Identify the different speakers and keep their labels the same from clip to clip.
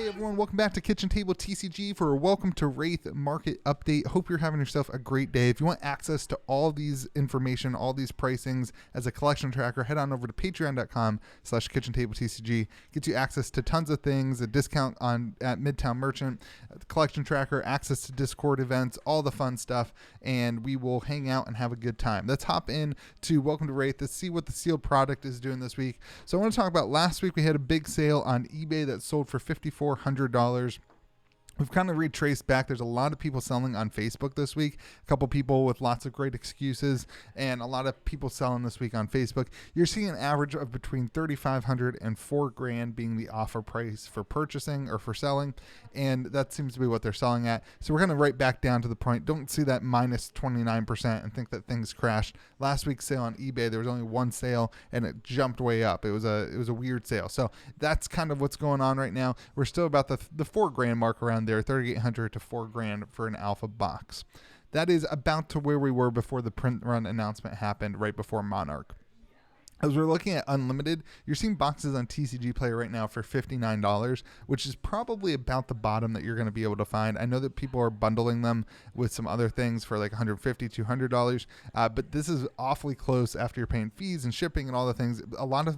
Speaker 1: Hey everyone, welcome back to Kitchen Table TCG for a Welcome to Rathe market update. Hope you're having yourself a great day. If you want access to all these information, all these pricings as a collection tracker, head on over to patreon.com/KitchenTableTCG. Gets you access to tons of things, a discount at Midtown Merchant, the collection tracker, access to Discord events, all the fun stuff, and we will hang out and have a good time. Let's hop in to Welcome to Rathe to see what the sealed product is doing this week. So I want to talk about last week we had a big sale on eBay that sold for $5,400. We've kind of retraced back. There's a lot of people selling on Facebook this week. A couple people with lots of great excuses, and a lot of people selling this week on Facebook. You're seeing an average of between $3,500 and $4,000 being the offer price for purchasing or for selling, and that seems to be what they're selling at. So we're going to right back down to the point. Don't see that minus 29% and think that things crashed. Last week's sale on eBay, there was only one sale, and it jumped way up. It was a weird sale. So that's kind of what's going on right now. We're still about the $4,000 mark around there, $3,800 to $4,000 for an alpha box. That is about to where we were before the print run announcement happened, right before Monarch. As we're looking at Unlimited, you're seeing boxes on TCG Player right now for $59, which is probably about the bottom that you're going to be able to find. I know that people are bundling them with some other things for like $150, $200, but this is awfully close after you're paying fees and shipping and all the things. A lot of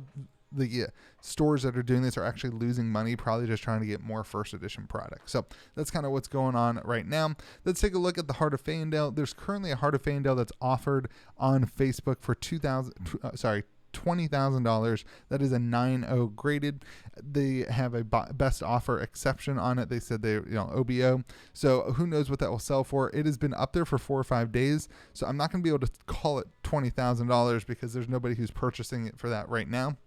Speaker 1: the stores that are doing this are actually losing money, probably just trying to get more first edition products. So that's kind of what's going on right now. Let's take a look at the Heart of Fyendal. There's currently a Heart of Fyendal that's offered on Facebook for $20,000. That is a 9.0 graded. They have a best offer exception on it. They said OBO. So who knows what that will sell for. It has been up there for 4 or 5 days. So I'm not going to be able to call it $20,000 because there's nobody who's purchasing it for that right now.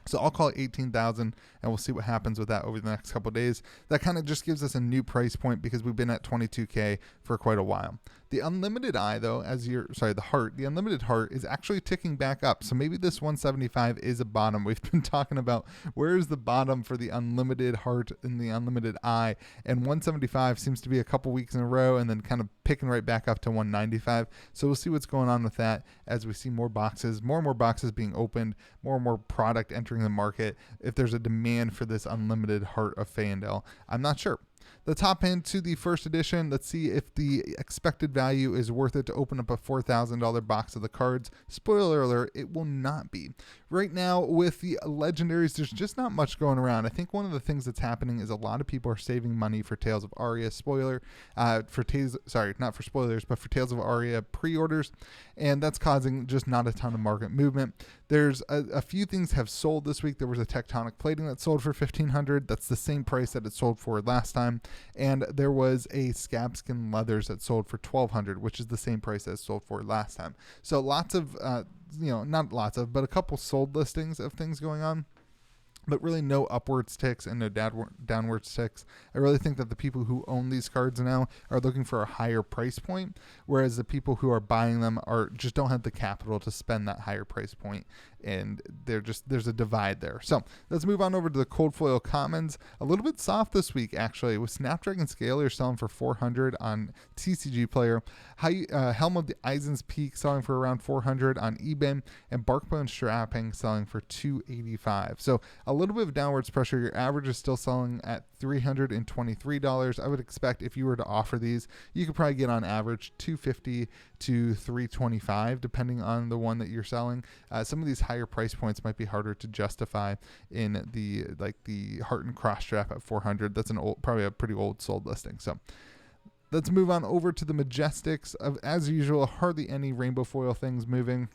Speaker 1: So I'll call it $18,000, and we'll see what happens with that over the next couple of days. That kind of just gives us a new price point because we've been at $22K for quite a while. The Unlimited Eye, though, the Heart, the Unlimited Heart is actually ticking back up. So maybe this 175 is a bottom. We've been talking about where is the bottom for the Unlimited Heart and the Unlimited Eye, and 175 seems to be a couple weeks in a row and then kind of picking right back up to 195. So we'll see what's going on with that as we see more and more boxes being opened, more and more product entering the market. If there's a demand for this Unlimited Heart of Fyendal, I'm not sure. Let's hop into the first edition. Let's see if the expected value is worth it to open up a $4,000 box of the cards. Spoiler alert, it will not be. Right now with the Legendaries, there's just not much going around. I think one of the things that's happening is a lot of people are saving money for Tales of Aria not for spoilers, but for Tales of Aria pre-orders, and that's causing just not a ton of market movement. There's a few things have sold this week. There was a Tectonic Plating that sold for $1,500. That's the same price that it sold for last time. And there was a Scabskin Leathers that sold for $1,200, which is the same price that it sold for last time. So lots of, not lots of, but a couple sold listings of things going on. But really no upwards ticks and no downwards ticks. I really think that the people who own these cards now are looking for a higher price point, whereas the people who are buying them just don't have the capital to spend that higher price point, and there's a divide there. So let's move on over to the Cold Foil Commons. A little bit soft this week, actually, with Snapdragon Scaler selling for $400 on TCG Player, Helm of the Eisen's Peak selling for around $400 on eBay, and Barkbone Strapping selling for $285. So a little bit of downwards pressure. Your average is still selling at $323. I would expect if you were to offer these, you could probably get on average $250 to $325, depending on the one that you're selling. Some of these higher price points might be harder to justify in the Heart and Cross Strap at $400. That's probably a pretty old sold listing. So let's move on over to the Majestics. As usual, hardly any rainbow foil things moving.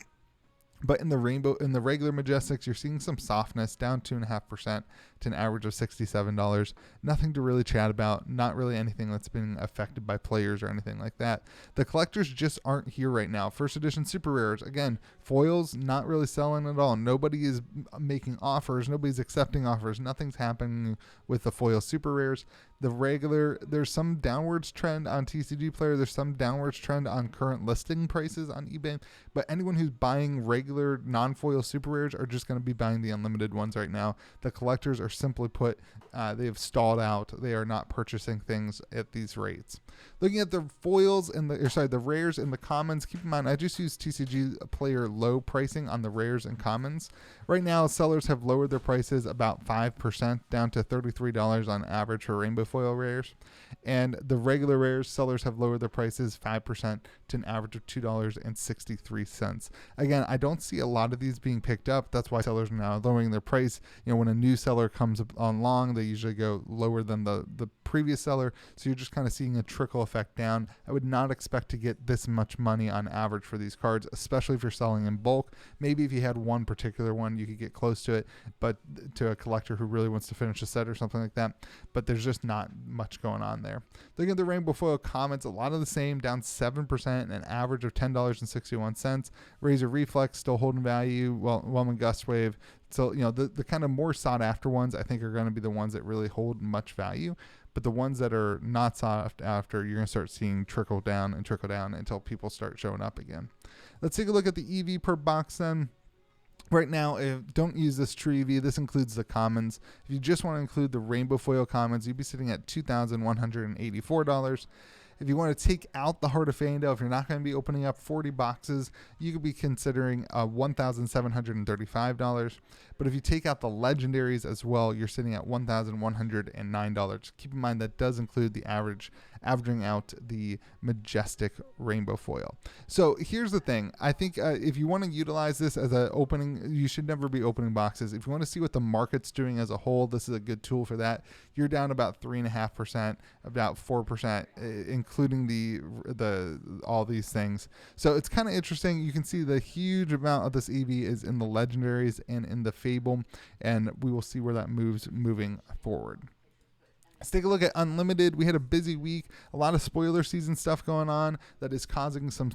Speaker 1: But in the regular Majestics, you're seeing some softness, down 2.5% to an average of $67. Nothing to really chat about. Not really anything that's been affected by players or anything like that. The collectors just aren't here right now. First edition super rares, again, foils not really selling at all. Nobody is making offers. Nobody's accepting offers. Nothing's happening with the foil super rares. The regular, there's some downwards trend on TCG Player. There's some downwards trend on current listing prices on eBay, but anyone who's buying regular non-foil super rares are just going to be buying the unlimited ones right now. The collectors are simply put, they have stalled out. They are not purchasing things at these rates. Looking at the foils and the rares and the commons, keep in mind I just use TCG player low pricing on the rares and commons. Right now, sellers have lowered their prices about 5% down to $33 on average for rainbow foil rares. And the regular rares, sellers have lowered their prices 5% to an average of $2.63. Again, I don't see a lot of these being picked up. That's why sellers are now lowering their price. When a new seller comes along, they usually go lower than the previous seller. So you're just kind of seeing a trickle effect down. I would not expect to get this much money on average for these cards, especially if you're selling in bulk. Maybe if you had one particular one, you could get close to it, but to a collector who really wants to finish a set or something like that. But there's just not much going on there. Looking at the rainbow foil comments, a lot of the same, down 7%, an average of $10.61. Razor Reflex still holding value. Wellman Gust Wave. So, the kind of more sought after ones I think are going to be the ones that really hold much value. But the ones that are not sought after, you're going to start seeing trickle down until people start showing up again. Let's take a look at the EV per box then. Right now, don't use this true EV. This includes the commons. If you just want to include the rainbow foil commons, you'd be sitting at $2,184. If you want to take out the Heart of Fyendal, if you're not going to be opening up 40 boxes, you could be considering $1,735. But if you take out the Legendaries as well, you're sitting at $1,109. Keep in mind that does include the averaging out the Majestic rainbow foil. So here's the thing. I think if you want to utilize this as an opening, you should never be opening boxes. If you want to see what the market's doing as a whole, this is a good tool for that. You're down about 3.5%, about 4%, including the all these things. So it's kind of interesting. You can see the huge amount of this EV is in the Legendaries and in the Fable, and we will see where that moves moving forward. Let's take a look at Unlimited. We had a busy week, a lot of spoiler season stuff going on that is causing some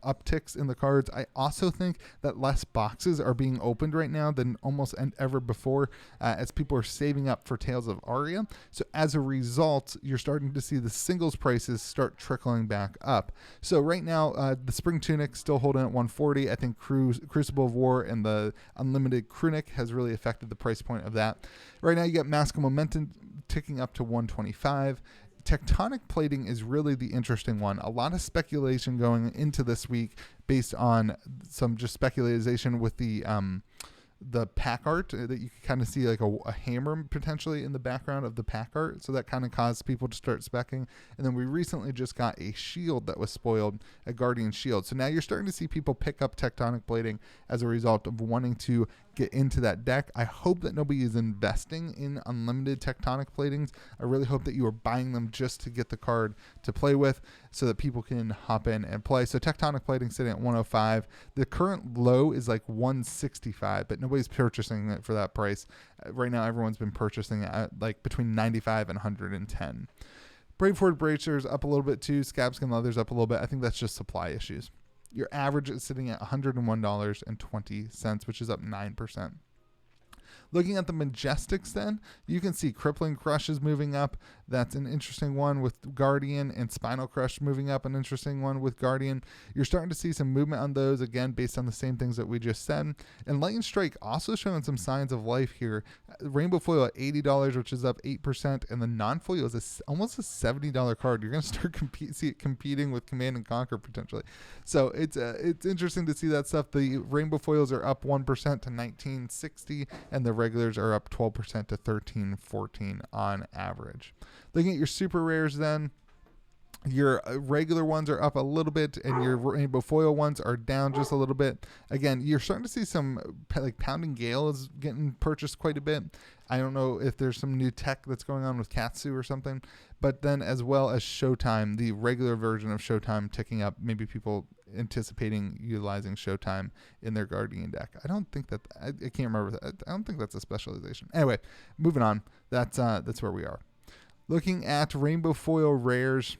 Speaker 1: upticks in the cards. I also think that less boxes are being opened right now than almost ever before, as people are saving up for Tales of Aria. So as a result, you're starting to see the singles prices start trickling back up. So right now, the Spring Tunic still holding at $140. I think Crucible of War and the Unlimited Crunic has really affected the price point of that. Right now, you got Mask of Momentum ticking up to $125. Tectonic plating is really the interesting one. A lot of speculation going into this week based on some just speculation with the pack art that you can kind of see like a hammer potentially in the background of the pack art. So that kind of caused people to start speccing. And then we recently just got a shield that was spoiled, a Guardian shield. So now you're starting to see people pick up tectonic plating as a result of wanting to get into that deck. I hope that nobody is investing in unlimited tectonic platings. I really hope that you are buying them just to get the card to play with so that people can hop in and play. So tectonic plating sitting at 105. The current low is like 165, but nobody's purchasing it for that price. Right now, everyone's been purchasing it at like between 95 and 110. Braveford Bracers up a little bit too. Scabskin Leathers up a little bit. I think that's just supply issues. Your average is sitting at $101.20, which is up 9%. Looking at the Majestics then, you can see Crippling Crush is moving up. That's an interesting one with Guardian, and Spinal Crush moving up, an interesting one with Guardian. You're starting to see some movement on those, again, based on the same things that we just said. And Lightning Strike also showing some signs of life here. Rainbow Foil at $80, which is up 8%, and the non-foil is almost a $70 card. You're going to start see it competing with Command and Conquer potentially. So it's interesting to see that stuff. The Rainbow Foils are up 1% to $19.60, and the regulars are up 12% to $13.14 on average. Looking at your super rares then, your regular ones are up a little bit, and your rainbow foil ones are down just a little bit. Again, you're starting to see some like Pounding Gale is getting purchased quite a bit. I don't know if there's some new tech that's going on with Katsu or something, but then as well as Showtime, the regular version of Showtime ticking up. Maybe people anticipating utilizing Showtime in their Guardian deck. I don't think that I can't remember. I don't think that's a specialization. Anyway, moving on. That's where we are. Looking at rainbow foil rares,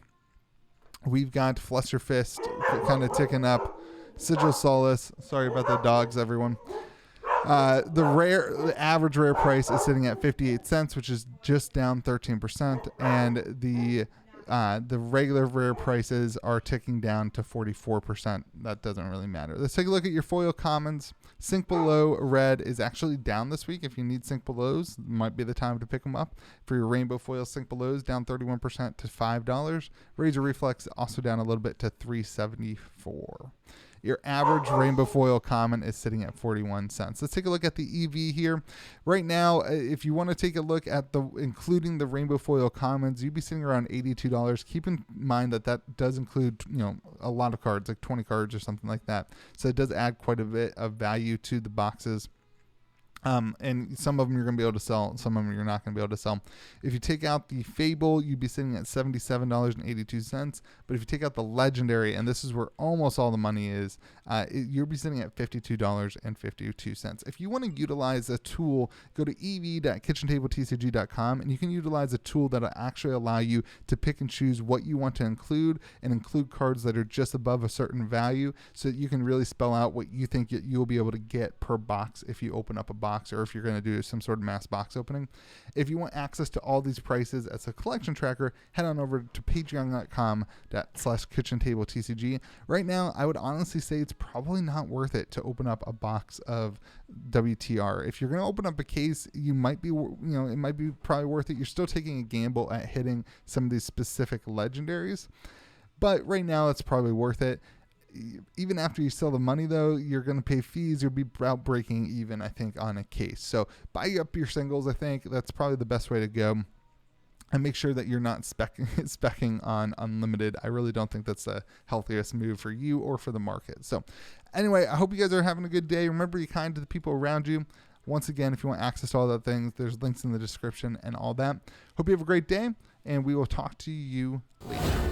Speaker 1: we've got Fluster Fist kind of ticking up. Sigil Solace. Sorry about the dogs, everyone. The average rare price is sitting at 58 cents, which is just down 13%, and the the regular rare prices are ticking down to 44%. That doesn't really matter. Let's take a look at your foil commons. Sink Below Red is actually down this week. If you need Sink Belows, might be the time to pick them up. For your rainbow foil Sink Belows, down 31% to $5. Razor Reflex also down a little bit to $3.74. Your average rainbow foil common is sitting at 41 cents. Let's take a look at the EV here. Right now, if you want to take a look at including the rainbow foil commons, you'd be sitting around $82. Keep in mind that does include, a lot of cards, like 20 cards or something like that. So it does add quite a bit of value to the boxes. And some of them you're going to be able to sell, some of them you're not going to be able to sell. If you take out the Fable, you'd be sitting at $77.82. But if you take out the Legendary, and this is where almost all the money is, you'll be sitting at $52.52. If you want to utilize a tool, go to ev.kitchentablетcg.com, and you can utilize a tool that will actually allow you to pick and choose what you want to include, and include cards that are just above a certain value, so that you can really spell out what you think you'll be able to get per box if you open up a box, or if you're going to do some sort of mass box opening. If you want access to all these prices as a collection tracker, head on over to patreon.com/KitchenTableTCG. Right now, I would honestly say it's probably not worth it to open up a box of WTR. If you're going to open up a case, you might be, it might be probably worth it. You're still taking a gamble at hitting some of these specific legendaries, but right now it's probably worth it. Even after you sell the money, though, you're going to pay fees. You'll be about breaking even, I think, on a case. So buy up your singles. I think that's probably the best way to go. And make sure that you're not specking on unlimited. I really don't think that's the healthiest move for you or for the market. So anyway, I hope you guys are having a good day. Remember, be kind to the people around you. Once again, if you want access to all that things, there's links in the description and all that. Hope you have a great day, and we will talk to you later.